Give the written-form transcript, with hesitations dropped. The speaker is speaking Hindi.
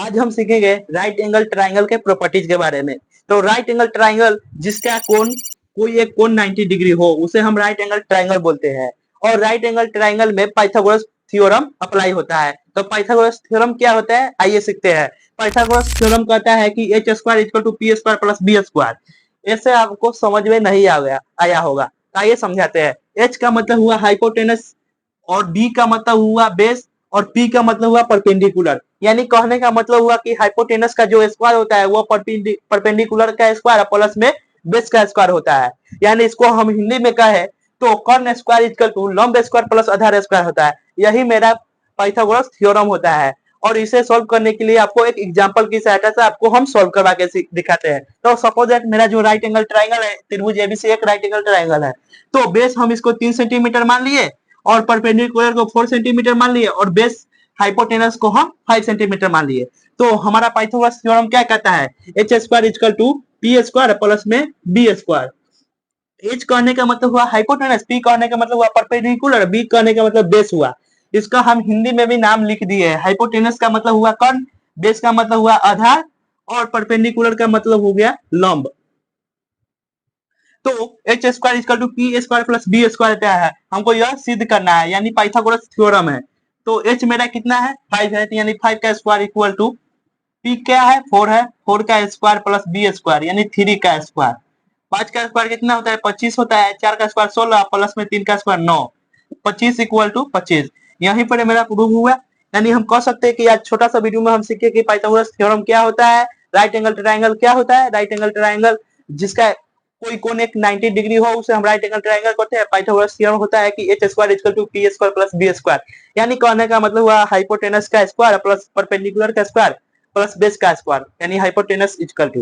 आज हम सीखेंगे राइट एंगल ट्राइंगल के प्रॉपर्टीज के बारे में। तो राइट एंगल ट्राइंगल जिसका कोण कोई एक कोण 90 डिग्री हो उसे हम राइट एंगल ट्राइंगल बोलते हैं। और राइट एंगल ट्राइंगल में पाइथागोरस थ्योरम अप्लाई होता है। तो पाइथागोरस थ्योरम क्या होता है, आइए सीखते हैं। पाइथागोरस थ्योरम कहता है कि H square equal to P square plus B square. ऐसे आपको समझ में नहीं आया होगा, आइए समझाते हैं। एच का मतलब हुआ हाइपोटेनस, और बी का मतलब हुआ बेस, और पी का मतलब हुआ परपेंडिकुलर। यानी कहने का मतलब हुआ कि हाइपोटेनस का जो स्क्वायर होता है वो परपेंडिकुलर का स्क्वायर प्लस में बेस का स्क्वायर होता है। यानी इसको हम हिंदी में कहे तो कर्ण स्क्वायर इक्वल टू लंब स्क्वायर प्लस आधार स्क्वायर होता है। यही मेरा पाइथागोरस थ्योरम होता है। और इसे सोल्व करने के लिए आपको एक एग्जांपल की सहायता से आपको हम सोल्व करवा के दिखाते हैं। तो सपोज दैट मेरा जो राइट एंगल ट्राइंगल है, त्रिभुज एबीसी एक राइट एंगल ट्राइंगल है। तो बेस हम इसको 3 सेंटीमीटर मान लिए, और परपेंडिकुलर को 4 सेंटीमीटर मान लिए, और बेस हाइपोटेनस को हम 5 सेंटीमीटर मान लिए। तो हमारा पाइथागोरस थ्योरम क्या कहता है, H square equal to P square plus में बी स्क्वायर। एच कहने का मतलब हुआ हाइपोटेनस, पी कहने का मतलब हुआ परपेंडिकुलर, बी कहने का मतलब बेस हुआ। इसका हम हिंदी में भी नाम लिख दिए है। हाइपोटेनस का मतलब हुआ कर्ण, बेस का मतलब हुआ आधार, और परपेंडिकुलर का मतलब हो गया लंब। तो H square equal to P square plus B square क्या है, हमको यह सिद्ध करना है, यानी पाइथागोरस थ्योरम है। तो एच मेरा कितना है, 5 है, यानी 5 का स्क्वायर इक्वल टू पी क्या है, 4 है, 4 का स्क्वायर प्लस बी स्क्वायर यानी 3 का स्क्वायर। 5 का स्क्वायर कितना होता है, 25 होता है, 4 का स्क्वायर 16 प्लस में 3 का स्क्वायर 9, 25 इक्वल टू 25। यहीं पर मेरा प्रूव हुआ। यानी हम कह सकते हैं कि आज छोटा सा वीडियो में हम सीखे कि पाइथागोरस थ्योरम क्या होता है, राइट एंगल ट्राइंगल क्या होता है। राइट एंगल ट्राइंगल जिसका कोई कोण एक 90 डिग्री हो उसे हम राइट एंगल ट्राइंगल कहते हैं। पाइथागोरस थ्योरम होता है कि H square equal to P square plus B square. यानी कहने का मतलब हुआ हाइपोटेनस का स्क्वायर प्लस परपेंडिकुलर का स्क्वायर प्लस बेस का स्क्वायर, यानी हाइपोटेनस इक्वल टू